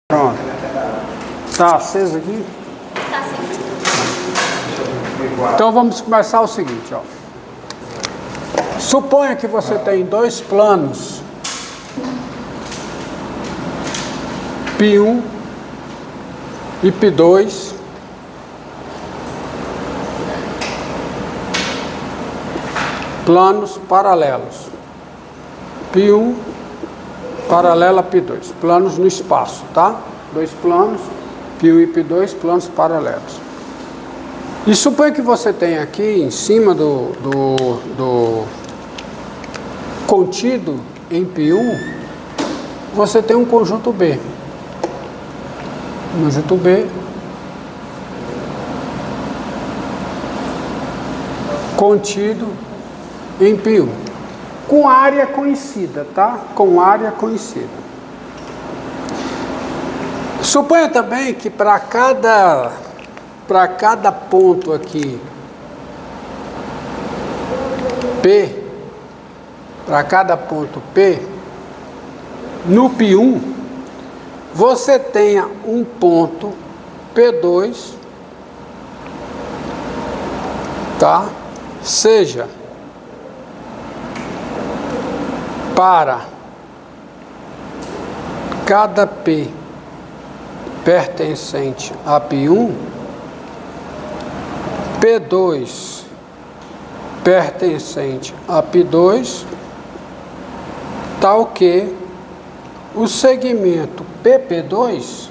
Pronto. Tá aceso aqui? Tá sim. Então vamos começar o seguinte, ó. Suponha que você tem dois planos, P1 e P2, planos paralelos. P1 paralela a P2, planos no espaço, tá? Dois planos, P1 e P2, planos paralelos. E suponha que você tem aqui em cima do contido em P1, você tem um conjunto B. Conjunto B contido em P1. Com área conhecida, tá? Com área conhecida. Suponha também que para cada ponto aqui, P, para cada ponto P, no P1, você tenha um ponto P2, tá? Seja para cada P pertencente a P1, P2 pertencente a P2, tal que o segmento PP2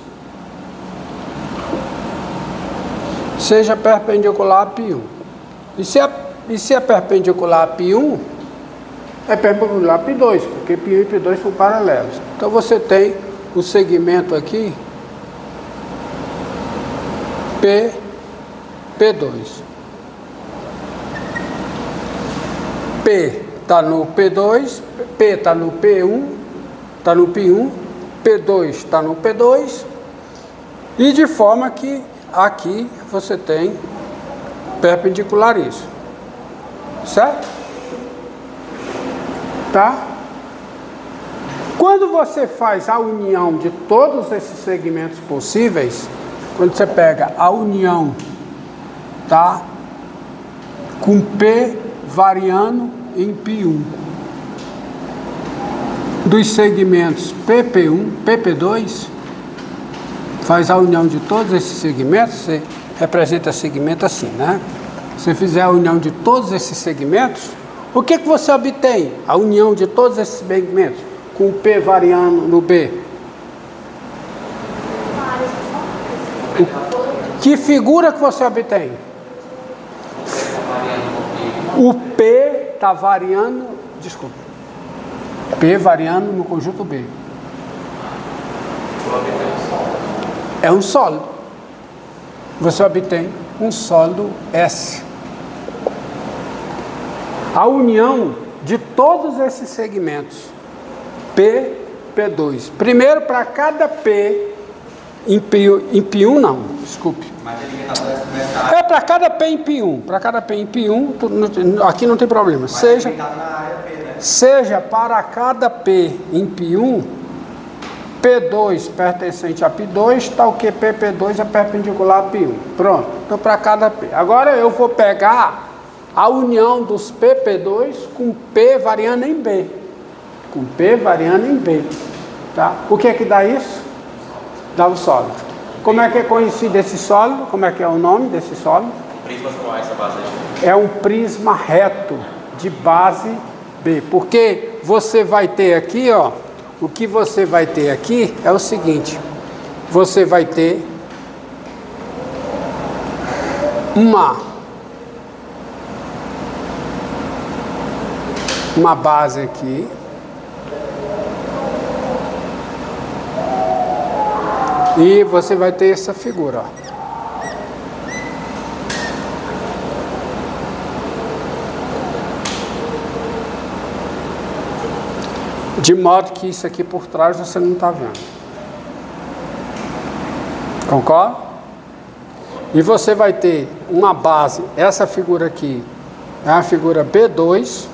seja perpendicular a P1. E se é perpendicular a P1, é perpendicular a P2, porque P1 e P2 são paralelos. Então você tem o segmento aqui, P2. P está no P2, P está no P1, está no P1, P2 está no P2, e de forma que aqui você tem perpendicular isso. Certo? Tá? Quando você faz a união de todos esses segmentos possíveis, quando você pega a união, tá, com P variando em P1 dos segmentos PP1, PP2, faz a união de todos esses segmentos, você representa segmento assim, né? Se fizer a união de todos esses segmentos, o que você obtém? A união de todos esses segmentos com o P variando no B. Que figura que você obtém? O P está variando, desculpa, P variando no conjunto B. É um sólido. Você obtém um sólido S. A união de todos esses segmentos, P, P2. Primeiro, para cada P, em P1 não, desculpe. É para cada P em P1. Para cada P em P1, aqui não tem problema. Seja para cada P em P1, P2 pertencente a P2, tal que PP2 é perpendicular a P1. Pronto. Então, para cada P. Agora eu vou pegar a união dos PP2 com P variando em B. Com P variando em B. Tá? O que é que dá isso? Dá o sólido. Como é que é conhecido esse sólido? Como é que é o nome desse sólido? Prisma com essa base aí. É um prisma reto de base B. Porque você vai ter aqui, ó, o que você vai ter aqui é o seguinte. Você vai ter uma base aqui, e você vai ter essa figura, ó. De modo que isso aqui por trás você não está vendo. Concorda? E você vai ter uma base, essa figura aqui é a figura B2,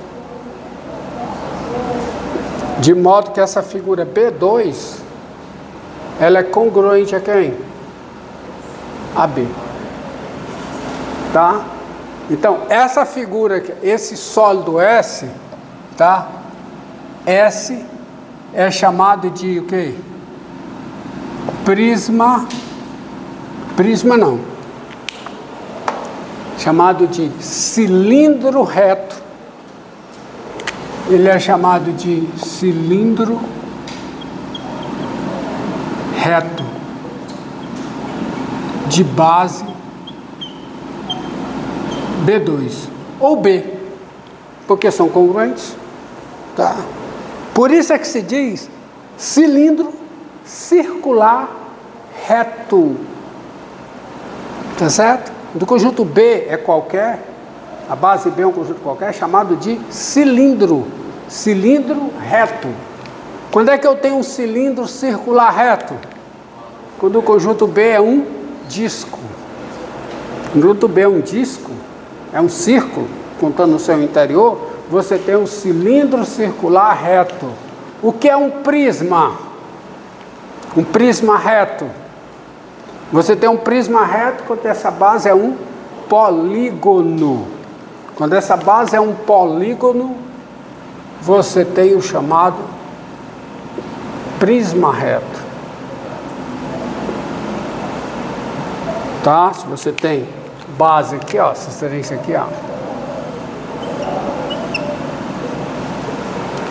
de modo que essa figura B2 ela é congruente a quem? A B. Tá? Então, essa figura aqui, esse sólido S, tá? S é chamado de o quê? Prisma não. Chamado de cilindro reto. Ele é chamado de cilindro reto de base B2 ou B, porque são congruentes, tá? Por isso é que se diz cilindro circular reto, tá certo? Do conjunto B é qualquer, a base B é um conjunto qualquer, chamado de cilindro reto. Quando é que eu tenho um cilindro circular reto? Quando o conjunto B é um disco. O conjunto B é um disco, é um círculo, contando no seu interior, você tem um cilindro circular reto. O que é um prisma? Um prisma reto. Você tem um prisma reto quando essa base é um polígono. Quando essa base é um polígono, você tem o chamado prisma reto. Tá? Se você tem base aqui, ó, essa referência aqui, ó.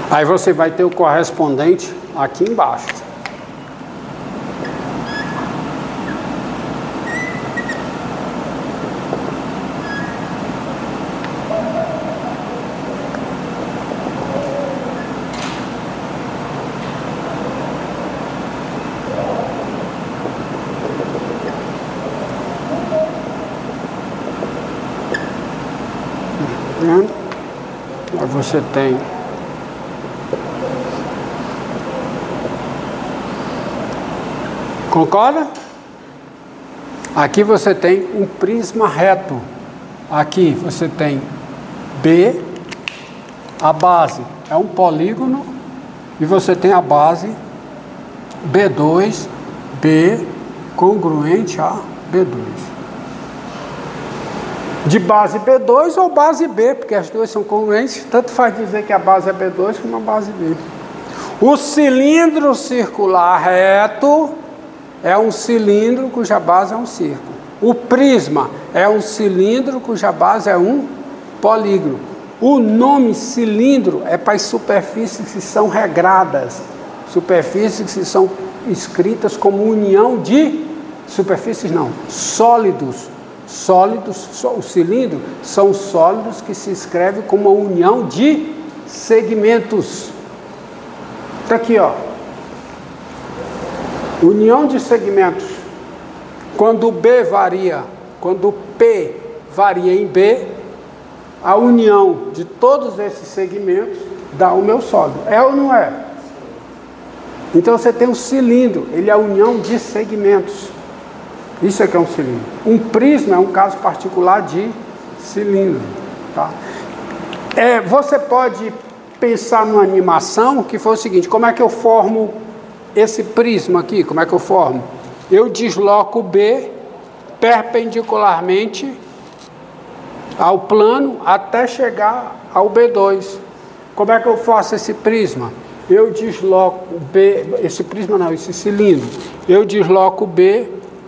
Aí você vai ter o correspondente aqui embaixo. Aí você tem concorda? Aqui você tem um prisma reto. Aqui você tem B, a base é um polígono, e você tem a base B2, B congruente a B2. De base B2 ou base B, porque as duas são congruentes, tanto faz dizer que a base é B2 como a base B. O cilindro circular reto é um cilindro cuja base é um círculo. O prisma é um cilindro cuja base é um polígono. O nome cilindro é para as superfícies que são regradas, superfícies que são escritas como união de superfícies, não, sólidos. Sólidos, o cilindro são sólidos que se escreve como uma união de segmentos. Está aqui, ó. União de segmentos. Quando o B varia, quando o P varia em B, a união de todos esses segmentos dá o meu sólido. É ou não é? Então você tem um cilindro, ele é a união de segmentos. Isso aqui é um cilindro. Um prisma é um caso particular de cilindro. Tá? Você pode pensar numa animação que foi o seguinte: como é que eu formo esse prisma aqui? Como é que eu formo? Eu desloco o B perpendicularmente ao plano até chegar ao B2. Como é que eu faço esse prisma? Eu desloco o B, esse cilindro. Eu desloco o B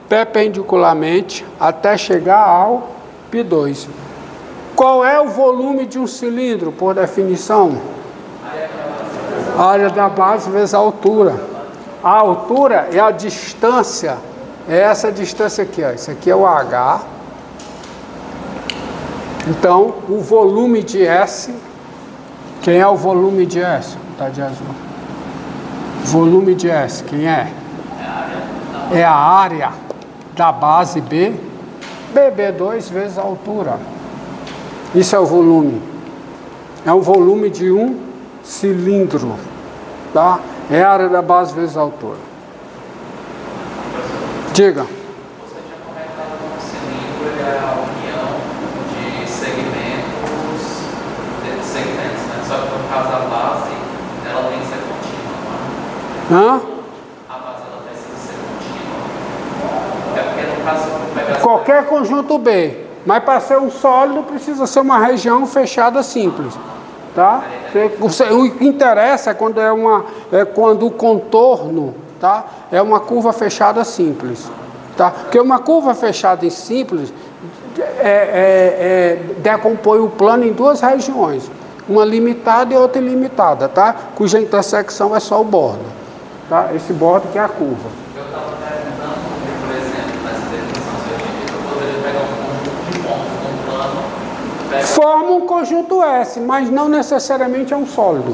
perpendicularmente até chegar ao P2. Qual é o volume de um cilindro, por definição? A área da base vezes a altura. A altura é a distância, é essa distância aqui, ó. Isso aqui é o H. Então, o volume de S, quem é o volume de S? Tá de azul. Volume de S, quem é? É a área da base B, BB2 vezes a altura. Isso é o volume. É o volume de um cilindro, tá? É a área da base vezes a altura. Diga. Você tinha comentado que o cilindro é a união de segmentos, né? Só que no caso a base, ela tem que ser contínua, não é? Hã? A base ela precisa ser Qualquer conjunto B. Mas para ser um sólido precisa ser uma região fechada simples. Tá? O que interessa é quando o contorno, tá? É uma curva fechada simples. Tá? Porque uma curva fechada em simples decompõe o plano em duas regiões. Uma limitada e outra ilimitada, tá? Cuja intersecção é só o bordo. Tá? Esse bordo que é a curva. Eu estava perguntando, porque, por exemplo, nessa definição científica, eu poderia pegar um conjunto de pontos num plano. Forma um conjunto S, mas não necessariamente é um sólido.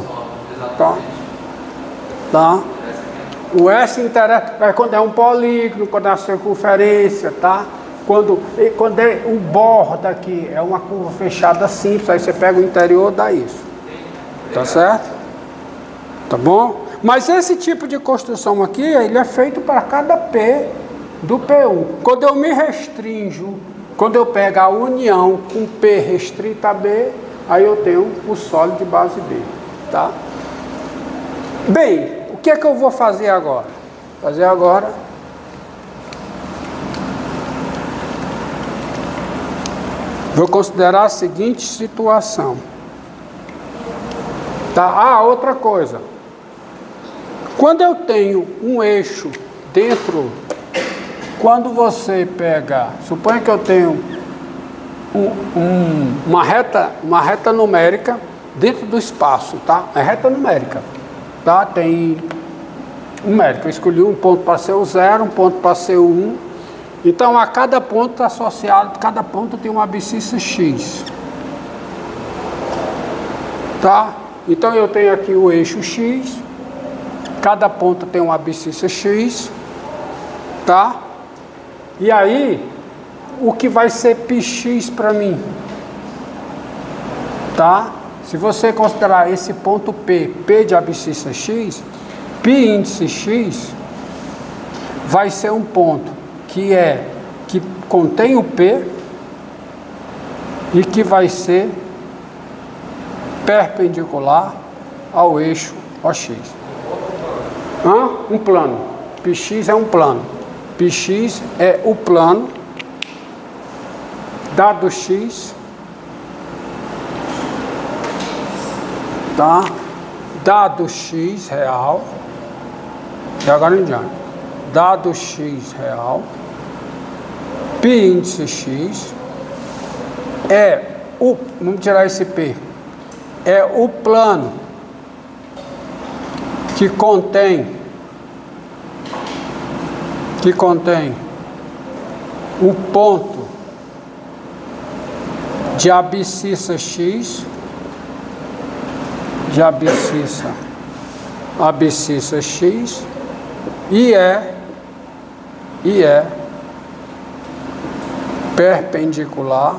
Tá? Tá? O S interessa quando é um polígono, quando é uma circunferência, tá? Quando é o bordo aqui é uma curva fechada simples, aí você pega o interior, dá isso. Tá certo? Tá bom? Mas esse tipo de construção aqui, ele é feito para cada P do P1. Quando eu me restringo, quando eu pego a união com P restrito a B, aí eu tenho o sólido de base B. Tá? Bem, o que é que eu vou fazer agora? Vou considerar a seguinte situação. Tá? Outra coisa. Quando eu tenho um eixo dentro, quando você pega, suponha que eu tenho uma reta numérica dentro do espaço, tá? É reta numérica, tá? Tem numérica, eu escolhi um ponto para ser o 0, um ponto para ser o 1. Então, a cada ponto associado, cada ponto tem uma abscissa X. Tá? Então, eu tenho aqui o eixo X, cada ponto tem uma abscissa X, tá? E aí, o que vai ser πx para mim? Tá? Se você considerar esse ponto P de abscissa X, π índice X vai ser um ponto que contém o P e que vai ser perpendicular ao eixo OX. Um plano. Px é um plano. Px é o plano dado x, tá? Dado x real, de agora em diante, dado x real, π índice x vamos tirar esse P, é o plano que contém o ponto de abscissa X, abscissa X, e é perpendicular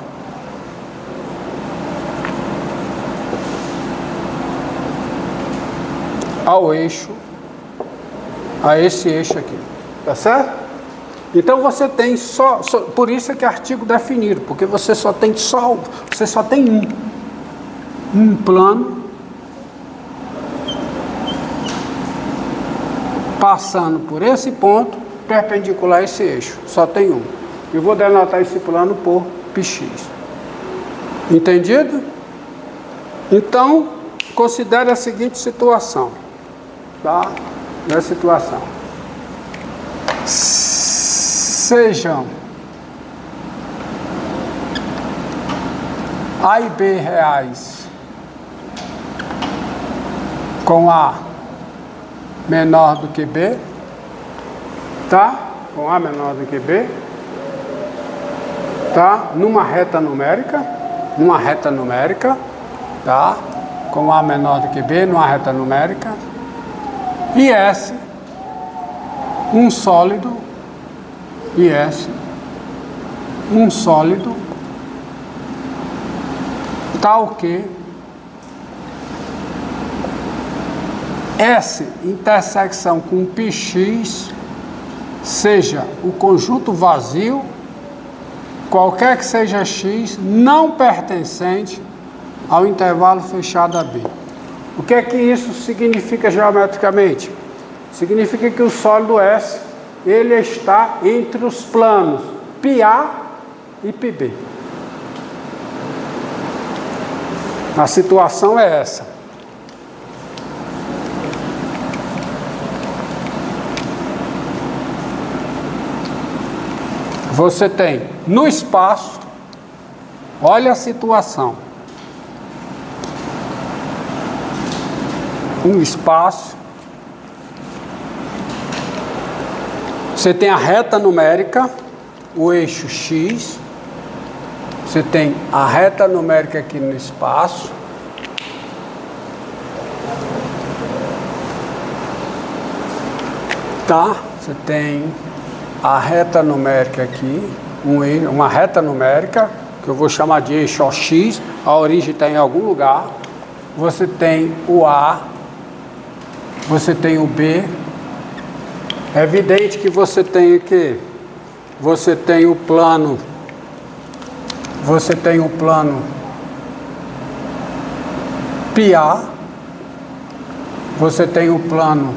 ao eixo, a esse eixo aqui, tá certo? Então você tem só por isso é que é artigo definido, porque você só tem um plano passando por esse ponto perpendicular a esse eixo, só tem um. Eu vou denotar esse plano por πx. Entendido? Então, considere a seguinte situação, tá? Nessa situação. Sejam A e B reais com A menor do que B, tá? Com A menor do que B, tá? Numa reta numérica, tá? Com A menor do que B, numa reta numérica, e S, um sólido, tal que S intersecção com πx seja o conjunto vazio, qualquer que seja x, não pertencente ao intervalo fechado AB. O que é que isso significa geometricamente? Significa que o sólido S, ele está entre os planos πA e πB. A situação é essa. Você tem no espaço, olha a situação. Um espaço. Você tem a reta numérica, o eixo X. Você tem a reta numérica aqui no espaço. Tá? Você tem a reta numérica aqui, uma reta numérica, que eu vou chamar de eixo OX, a origem está em algum lugar. Você tem o A, você tem o B. É evidente que você tem o quê? Você tem o plano. Você tem o plano πA. Você tem o plano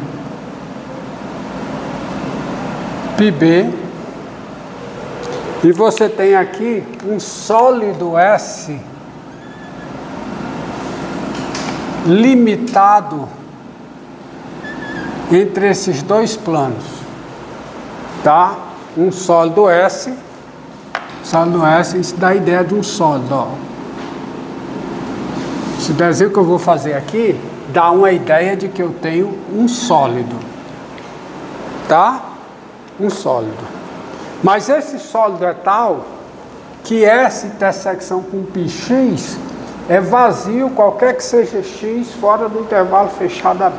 πB. E você tem aqui um sólido S limitado entre esses dois planos, tá? Um sólido S, isso dá a ideia de um sólido, ó. Esse desenho que eu vou fazer aqui dá uma ideia de que eu tenho um sólido, tá? Um sólido. Mas esse sólido é tal que essa intersecção com πx é vazio, qualquer que seja x, fora do intervalo fechado AB.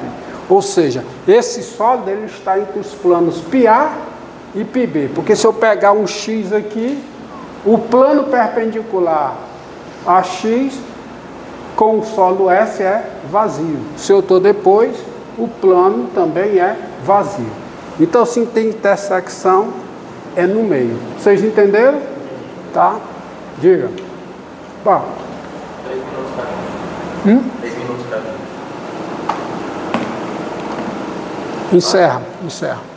Ou seja, esse sólido ele está entre os planos πA e πB. Porque se eu pegar um x aqui, o plano perpendicular a x com o sólido S é vazio. Se eu estou depois, o plano também é vazio. Então, se tem intersecção, é no meio. Vocês entenderam? Tá? Diga. Bom. 3 minutos para mim. 3 minutos para mim. Encerra.